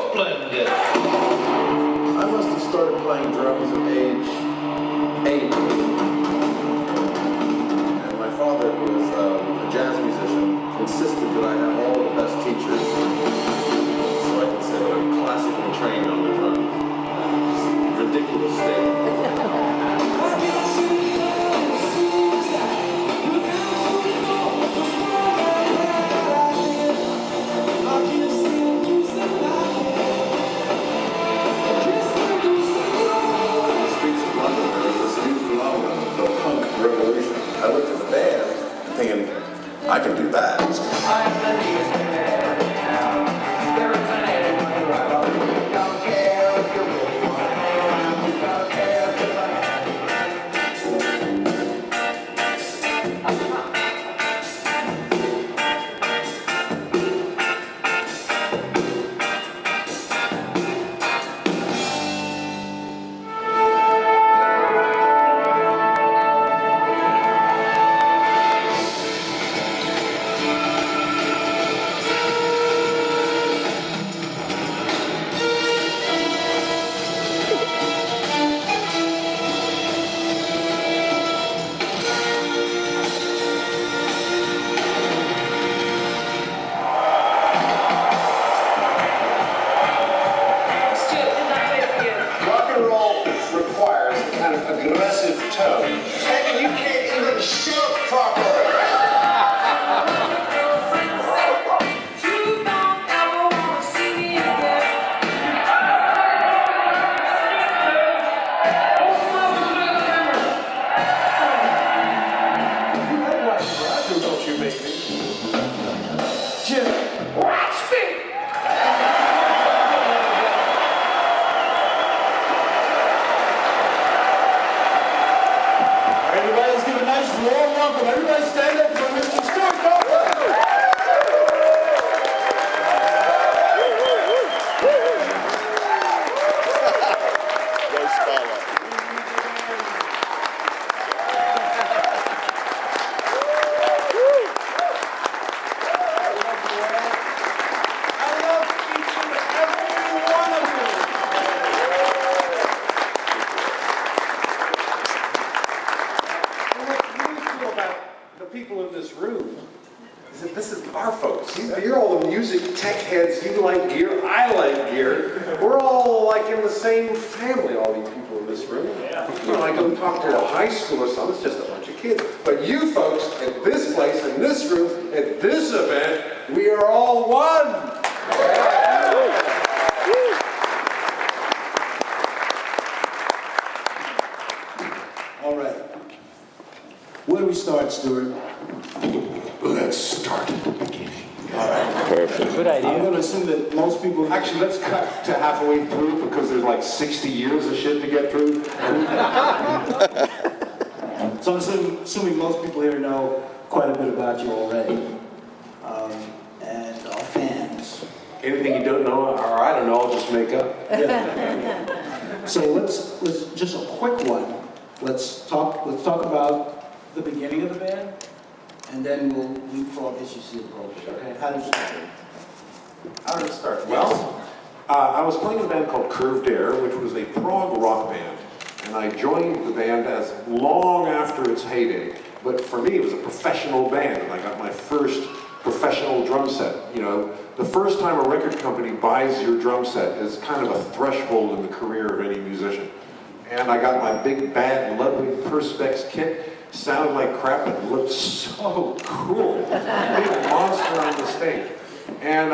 Copeland. I must have started playing drums at age 8. And my father, who was a jazz musician, insisted that I have all of the best teachers. So I can say that I'm classically trained on the drum. Ridiculous statement. I looked at the band thinking, I can do that. Aggressive tone. Hey, you can't even shout properly. You don't ever want to see me again. Don't you make me? Jim, watch me. Let's give a nice warm welcome. Everybody stand up for Mr. Stewart Copeland. I love each and every one of you. The people in this room is that this is our folks. You're all the music tech heads. You like gear. I like gear. We're all like in the same family, all these people in this room. Yeah. You know, I go talk to a high school or something. It's just a bunch of kids. But you folks at this place, in this room, at this event, we are all one. All right. Where do we start, Stewart? Let's start at the beginning. All right. Perfect. Good idea. I'm going to assume that most people... Actually, let's cut to halfway through because there's like 60 years of shit to get through. So I'm assuming most people here know quite a bit about you already. And are fans. Anything you don't know, or I don't know, I'll just make up. Yeah. So let's just a quick one. Let's talk about the beginning of the band, and then we'll leapfrog as you see appropriate. Okay? How did it start? How did it start? Well, I was playing in a band called Curved Air, which was a prog rock band, and I joined the band as long after its heyday. But for me, it was a professional band, and I got my first professional drum set. You know, the first time a record company buys your drum set is kind of a threshold in the career of any musician. And I got my big, bad Ludwig Perspex kit. Sounded like crap, but looked so cool. Big monster on the stage. And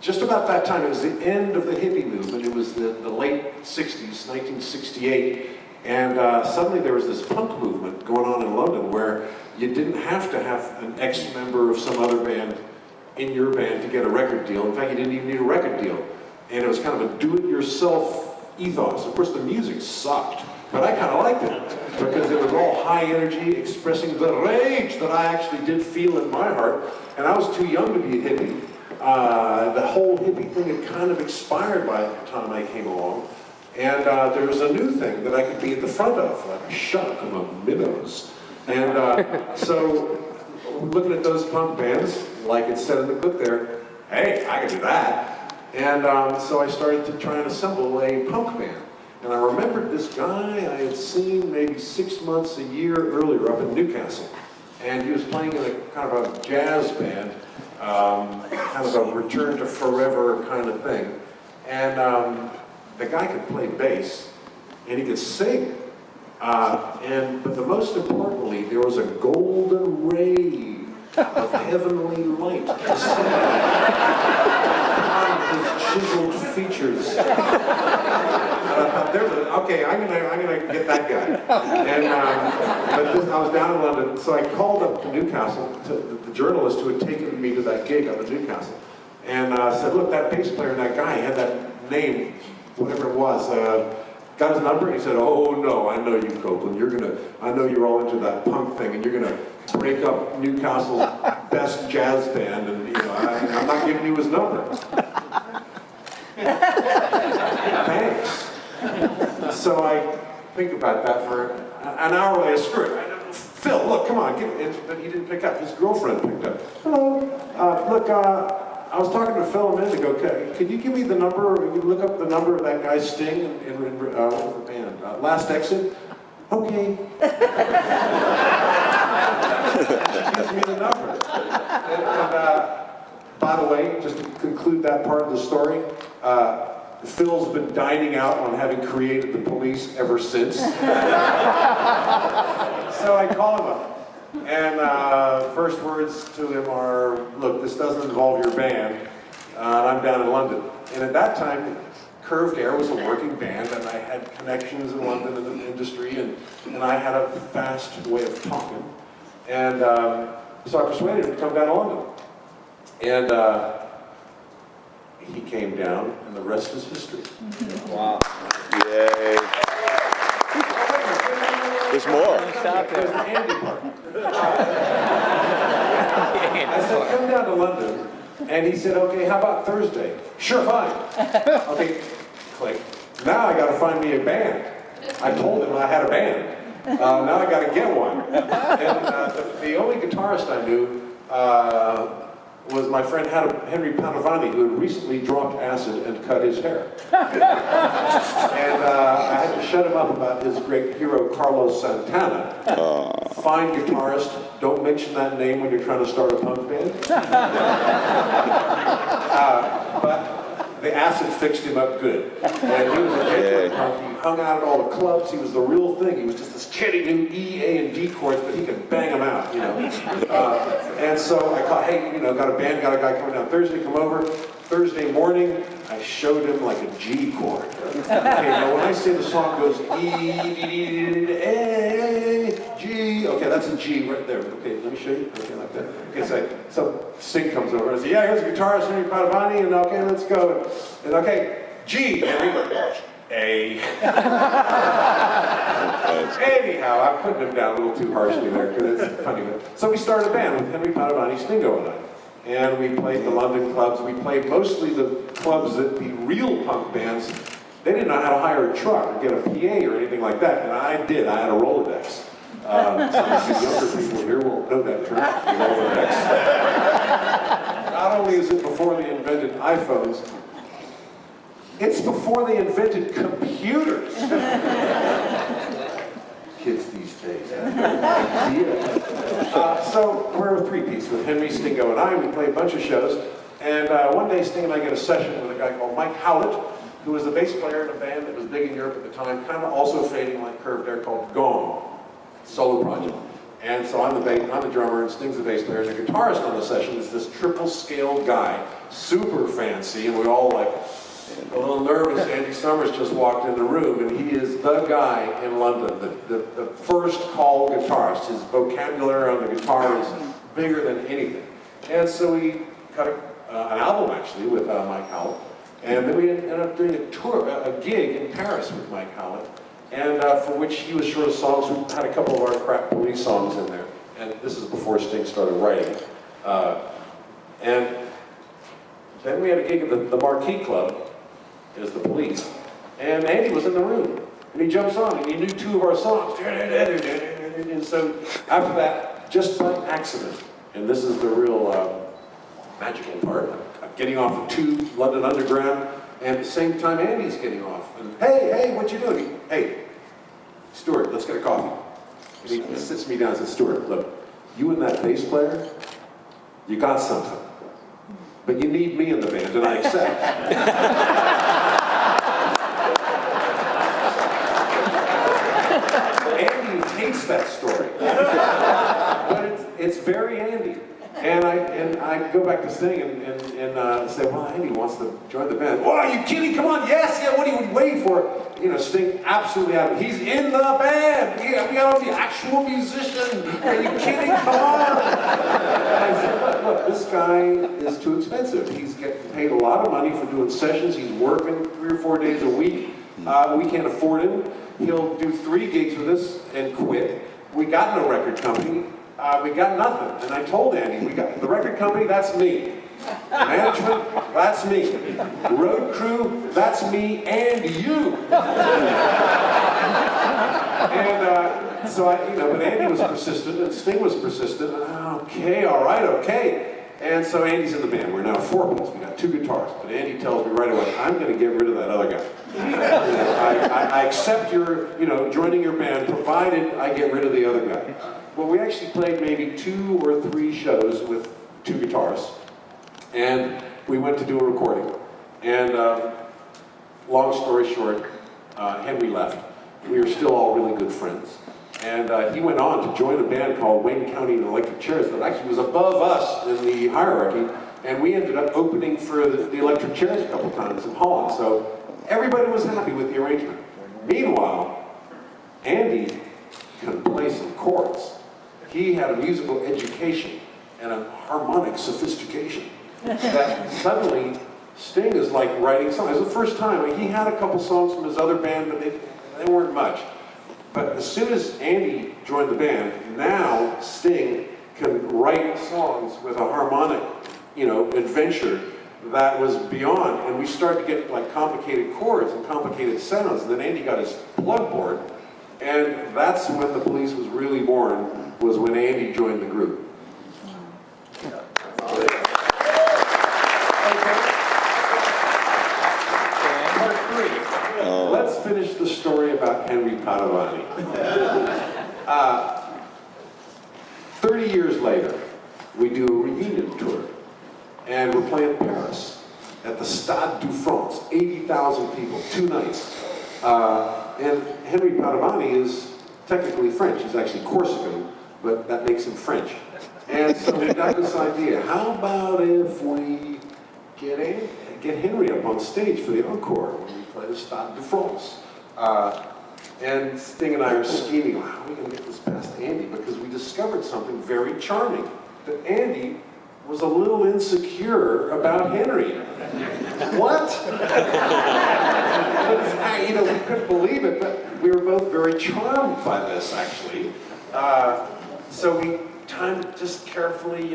just about that time, it was the end of the hippie movement. It was the late 60s, 1968. And suddenly there was this punk movement going on in London where you didn't have to have an ex-member of some other band in your band to get a record deal. In fact, you didn't even need a record deal. And it was kind of a do-it-yourself ethos. Of course, the music sucked, but I kind of liked it because it was all high energy, expressing the rage that I actually did feel in my heart. And I was too young to be a hippie. The whole hippie thing had kind of expired by the time I came along. And there was a new thing that I could be at the front of, like a shark among minnows. And so, looking at those punk bands, like it said in the clip there, hey, I can do that. And so I started to try and assemble a punk band. And I remembered this guy I had seen maybe 6 months, a year earlier up in Newcastle. And he was playing in a kind of a jazz band, kind of a return to forever kind of thing. And the guy could play bass, and he could sing. But the most importantly, there was a golden ray of heavenly light on his chiseled features. And I thought, okay, I'm gonna get that guy. And I was down in London, so I called up to Newcastle to the journalist who had taken me to that gig up in Newcastle, and said, look, that bass player and that guy had that name, whatever it was. Got his number, and he said, oh no, I know you, Copeland. I know you're all into that punk thing, and you're gonna break up Newcastle's best jazz band, and I'm not giving you his number. Thanks. So I think about that for an hour later. Screw it. Phil, look, come on, but he didn't pick up. His girlfriend picked up. Hello, look, I was talking to Phil a minute ago. Could you give me the number, or you look up the number of that guy Sting in what was the band? Last Exit? Okay. She gives me the number. And by the way, just to conclude that part of the story, Phil's been dining out on having created the Police ever since. So I call him up. And first words to him are, look, this doesn't involve your band, and I'm down in London. And at that time, Curved Air was a working band, and I had connections in London in the industry, and I had a fast way of talking. And so I persuaded him to come down to London. And he came down, and the rest is history. Wow. Yay. There's more. There's the Andy part. I said, come down to London. And he said, okay, how about Thursday? Sure, fine. Okay, click. Now I got to find me a band. I told him I had a band. Now I got to get one. And the only guitarist I knew was my friend Henry Padovani, who had recently dropped acid and cut his hair. And I had to shut him up about his great hero, Carlos Santana. Fine guitarist, don't mention that name when you're trying to start a punk band. But the acid fixed him up good. And he was a genuine punk. He hung out at all the clubs. He was the real thing. He was just this kid. He knew E, A, and D chords, but he could bang them out, And so I called, hey, got a band, got a guy coming down Thursday, come over. Thursday morning, I showed him like a G chord. Okay, now when I say the song goes E, D, A, G, okay, that's a G right there. Okay, let me show you. Okay, like that. Okay, so Sting comes over and I say, yeah, here's a guitarist, Henry Padovani, and okay, let's go. And okay, G, Henry, A. Anyhow, I'm putting him down a little too harshly there because it's funny. So we started a band with Henry Padovani, Stingo, and I. And we played the London clubs. We played mostly the clubs that the real punk bands, they didn't know how to hire a truck or get a PA or anything like that. And I did. I had a Rolodex. Some of the younger people here won't know that term, Rolodex. Not only is it before they invented iPhones, it's before they invented computers. Kids these days have no idea. So we're a three-piece with Henry, Stingo, and I. We play a bunch of shows. And one day, Sting and I get a session with a guy called Mike Howlett, who was the bass player in a band that was big in Europe at the time, kind of also fading like Curved Air, called Gone, solo project. And so I'm the drummer, and Sting's the bass player. And the guitarist on the session is this triple-scale guy, super fancy, and we're all like a little nervous. Andy Summers just walked in the room, and he is the guy in London, the first call guitarist. His vocabulary on the guitar is bigger than anything. And so we cut an album, actually, with Mike Howlett. And then we ended up doing a gig in Paris with Mike Howlett, and for which he was short of songs. We had a couple of our crap Police songs in there. And this is before Sting started writing. And then we had a gig at the Marquee Club, as the Police, and Andy was in the room, and he jumps on, and he knew two of our songs, and so after that, just by accident, and this is the real magical part, a getting off of 2 London Underground, and at the same time Andy's getting off. And hey, what you doing? Hey, Stewart, let's get a coffee. And he sits me down and says, Stewart, look, you and that bass player, you got something. But you need me in the band, and I accept. Andy hates that story. But it's very Andy. And I go back to Sting and say, well, Andy wants to join the band. Oh, are you kidding? Come on, yes, yeah, what are you waiting for? You know, Sting absolutely out of it. He's in the band. Yeah, we got the actual musician. Are you kidding? Come on. And I said, look, this guy is too expensive. He's getting paid a lot of money for doing sessions. He's working 3 or 4 days a week. We can't afford him. He'll do 3 gigs with us and quit. We got no record company. We got nothing. And I told Andy, we got the record company, that's me. Management, that's me. Road crew, that's me and you. And so but Andy was persistent and Sting was persistent. Okay, all right, okay. And so Andy's in the band. We're now 4 players. We got 2 guitars. But Andy tells me right away, I'm going to get rid of that other guy. I accept your, joining your band, provided I get rid of the other guy. Well, we actually played maybe 2 or 3 shows with 2 guitars. And we went to do a recording. And long story short, Henry left. We were still all really good friends. And he went on to join a band called Wayne County and Electric Chairs that actually was above us in the hierarchy. And we ended up opening for the Electric Chairs a couple times in Holland. So everybody was happy with the arrangement. Meanwhile, Andy could play some chords. He had a musical education and a harmonic sophistication that suddenly Sting is like writing songs. It was the first time. He had a couple songs from his other band, but they weren't much. But as soon as Andy joined the band, now Sting can write songs with a harmonic, adventure that was beyond. And we started to get like complicated chords and complicated sounds. And then Andy got his plug board. And that's when the Police was really born, was when Andy joined the group. Part 3. Let's finish the story about Henry Padovani. 30 years later, we do a reunion tour. And we're playing Paris at the Stade de France, 80,000 people, 2 nights. And Henry Padovani is technically French. He's actually Corsican, but that makes him French. And so we got this idea, how about if we get Henry up on stage for the encore when we play the Stade de France? And Sting and I are scheming, how are we going to get this past Andy? Because we discovered something very charming, that Andy was a little insecure about Henry. What? We couldn't believe it, but we were both very charmed by this, actually. So we timed it just carefully,